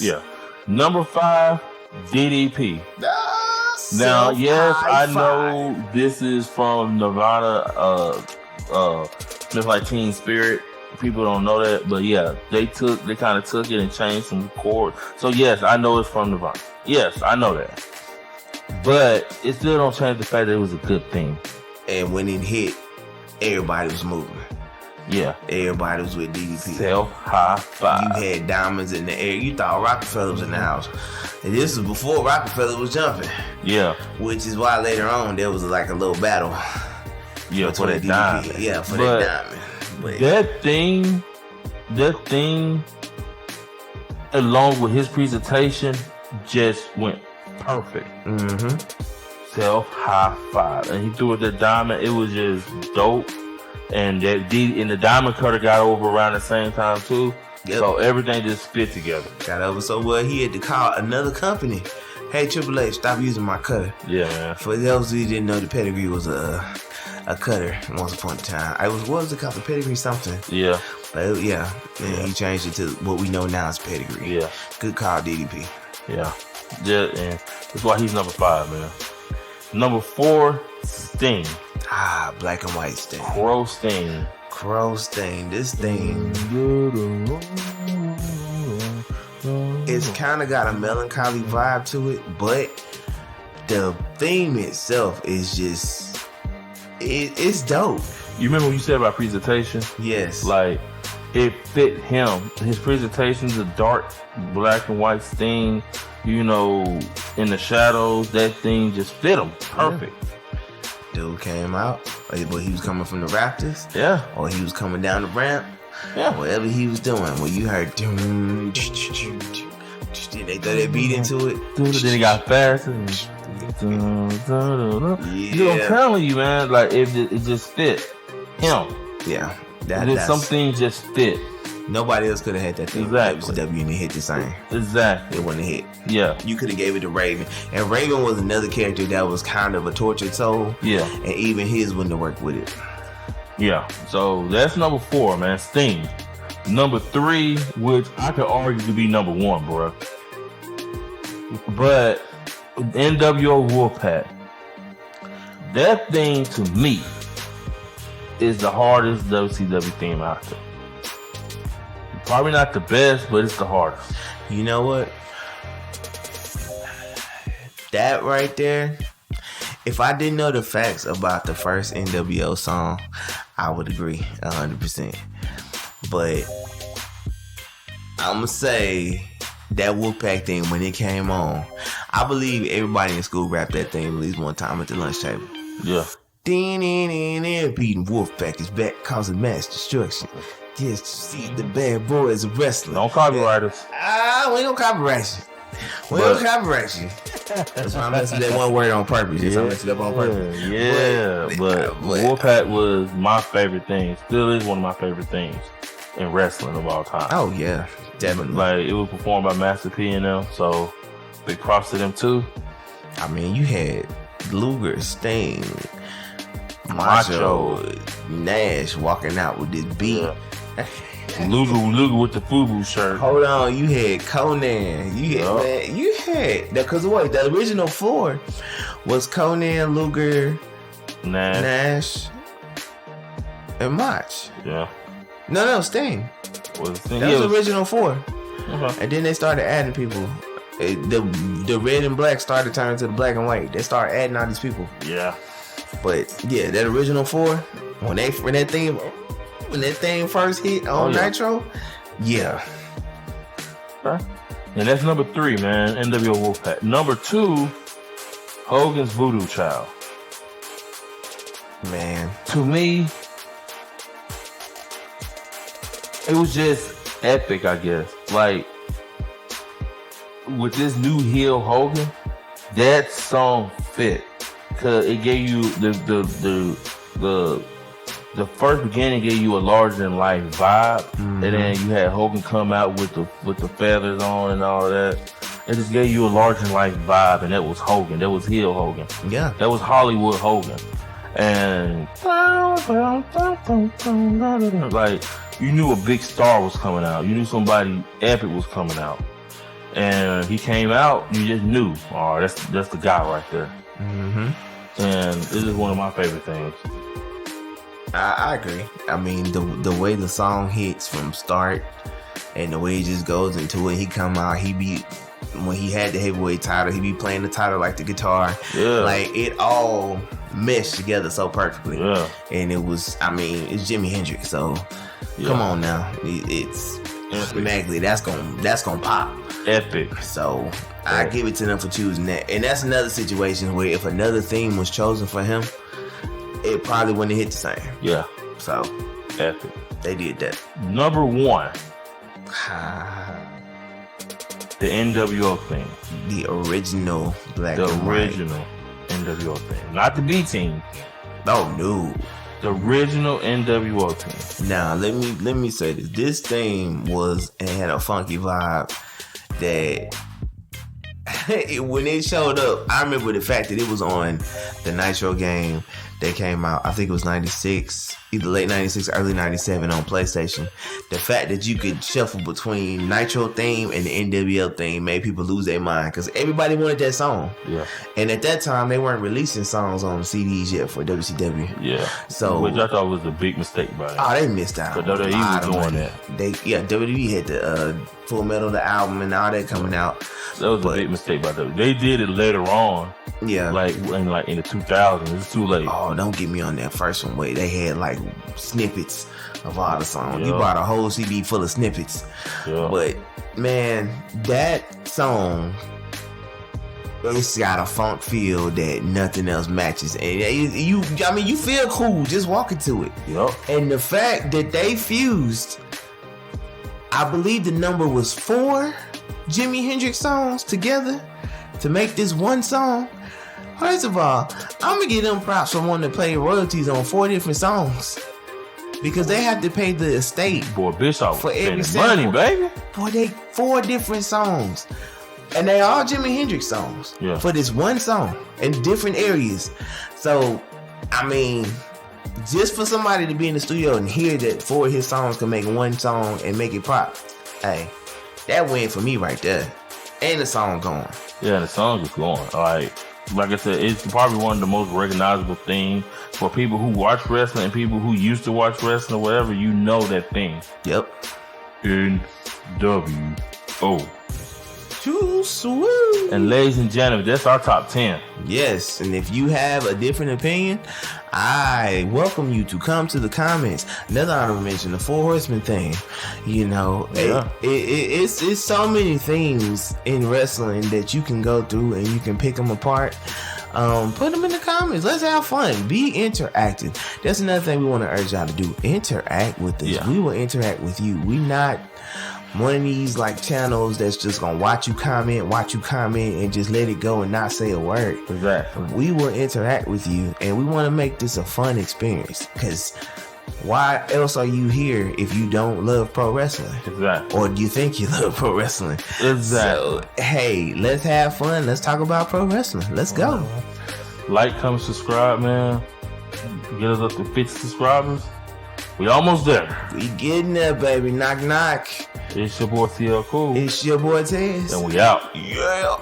Yeah. Number 5, DDP. Now, yes, I know this is from Nirvana, Smith Like Teen Spirit. People don't know that, but yeah, they kind of took it and changed some chords. So yes, I know it's from Nirvana. Yes, I know that. But it still don't change the fact that it was a good thing. And when it hit, everybody was moving. Yeah. Everybody was with DDP. Self high five. You had diamonds in the air. You thought Rockefeller was in the house. And this was before Rockefeller was jumping. Yeah. Which is why later on there was like a little battle. Yeah, for that diamond. Yeah, for that diamond. But that thing, along with his presentation, just went perfect. Mm-hmm. Self high five. And he threw it the diamond. It was just dope. And the diamond cutter got over around the same time too. Yep. So everything just fit together. Got over so well he had to call another company. Hey, Triple H, stop using my cutter. Yeah, man. For those who didn't know, the pedigree was a cutter once upon a time. What was it called? The pedigree something. Yeah. But yeah. He changed it to what we know now as pedigree. Yeah. Good call, DDP. Yeah. Yeah, and that's why he's number 5, man. Number 4, Sting. Black and white Sting. Crow Sting. This thing. It's kind of got a melancholy vibe to it, but the theme itself is just, it's dope. You remember what you said about presentation? Yes. Like, it fit him. His presentation's a dark black and white Sting, in the shadows. That thing just fit him perfect. Yeah. Dude came out, but he was coming from the Raptors. Yeah. Or he was coming down the ramp. Yeah. Whatever he was doing. When you heard, they throw that beat into it. Then he got faster. Yeah. I'm telling you, man. Like, it just fit him. Yeah. Some things just fit. Nobody else could have had that thing. Exactly. WCW and it hit the same. Exactly. It wasn't a hit. Yeah. You could have gave it to Raven. And Raven was another character that was kind of a tortured soul. Yeah. And even his wouldn't have worked with it. Yeah. So that's number 4, man. Sting. Number 3, which I could argue to be number 1, bro. But NWO Wolfpack. That thing to me is the hardest WCW theme out there. Probably not the best, but it's the hardest. You know what? That right there, if I didn't know the facts about the first NWO song, I would agree 100%. But I'm going to say that Wolfpack thing, when it came on, I believe everybody in school rapped that thing at least one time at the lunch table. Yeah. Beating Wolfpack is back, causing mass destruction. Yes, see the bad boys of wrestling. Don't copyright us. We don't copyright you. That's why I messed with that one word on purpose. I messed it up on purpose. But Wolfpack was my favorite thing. Still is one of my favorite things in wrestling of all time. Oh yeah, definitely. Like, it was performed by Master P and them, so big props to them too. I mean, you had Luger, Sting, Macho, Nash walking out with this beat. Yeah. Luger with the FUBU shirt. Hold on, you had Conan. You had because what? The original 4 was Conan, Luger, Nash, and Mach. Yeah. No, Sting. That was the original 4. And then they started adding people. The red and black started turning to the black and white. They started adding all these people. Yeah. But yeah, that original 4, when that thing first hit on Nitro, yeah. Okay. And that's number 3, man. NWO Wolfpack. Number 2, Hogan's Voodoo Child. Man, to me, it was just epic, I guess. Like, with this new heel Hogan, that song fit. Cause it gave you the first beginning gave you a larger than life vibe, and then you had Hogan come out with the feathers on and all that. It just gave you a larger than life vibe, and that was Hogan. That was heel Hogan. Yeah, that was Hollywood Hogan. And like, you knew a big star was coming out. You knew somebody epic was coming out. And he came out, you just knew, oh, that's the guy right there. Mm-hmm. And this is one of my favorite things. I agree. I mean, the way the song hits from start and the way he just goes into it, he come out, when he had the heavyweight title, he be playing the title like the guitar. Yeah. Like, it all meshed together so perfectly. Yeah. And it was, I mean, it's Jimi Hendrix, so come on now. It's automatically that's gonna pop. Epic. So I give it to them for choosing that. And that's another situation where if another theme was chosen for him, it probably wouldn't have hit the same. Yeah. So epic. They did that. Number 1. The NWO theme. The original black The and white. original NWO theme. Not the B team. Oh no. The original NWO theme. Now let me say this. This theme had a funky vibe that when it showed up, I remember the fact that it was on the Nitro game that came out, I think it was 96, either late 96, early 97 on PlayStation. The fact that you could shuffle between Nitro theme and the NWO theme made people lose their mind because everybody wanted that song. Yeah. And at that time, they weren't releasing songs on CDs yet for WCW. Yeah. So, which I thought was a big mistake by them. Oh, they missed out. But WWE was doing that. WWE had the Full Metal, the album, and all that coming out. That was a big mistake by them. They did it later on. Yeah. Like in the 2000s. It's too late. Oh, don't get me on that first one where they had like snippets of all the songs. Yeah. You bought a whole CD full of snippets. Yeah. But man, that song, it's got a funk feel that nothing else matches. And you feel cool just walking to it. Yep. And the fact that they fused, I believe the number was 4 Jimi Hendrix songs together to make this one song. First of all, I'm gonna give them props for wanting to pay royalties on 4 different songs because they have to pay the estate. Boy, Bishop for every money, baby. For they 4 different songs, and they all Jimi Hendrix songs. Yeah. For this one song in different areas. So, I mean, just for somebody to be in the studio and hear that 4 of his songs can make one song and make it pop, hey, that win for me right there. And the song going. Yeah, the song is going. Like I said, it's probably one of the most recognizable things for people who watch wrestling and people who used to watch wrestling or whatever. You know that thing. Yep. NWO. Too sweet. And ladies and gentlemen, that's our top 10. Yes, and if you have a different opinion, I welcome you to come to the comments. Another honorable mention, the 4 Horsemen thing. You know, yeah. It's so many things in wrestling that you can go through and you can pick them apart. Put them in the comments. Let's have fun. Be interactive. That's another thing we want to urge y'all to do. Interact with us. Yeah. We will interact with you. We not one of these like channels that's just gonna watch you comment and just let it go and not say a word. Exactly. We will interact with you and we want to make this a fun experience, because why else are you here if you don't love pro wrestling? Exactly. Or do you think you love pro wrestling? Exactly. So, hey, let's have fun. Let's talk about pro wrestling. Let's go. Like, comment, subscribe, man. Get us up to 50 subscribers. We almost there. We getting there, baby. Knock, knock. It's your boy CL Cool. It's your boy Tez. And we out. Yeah.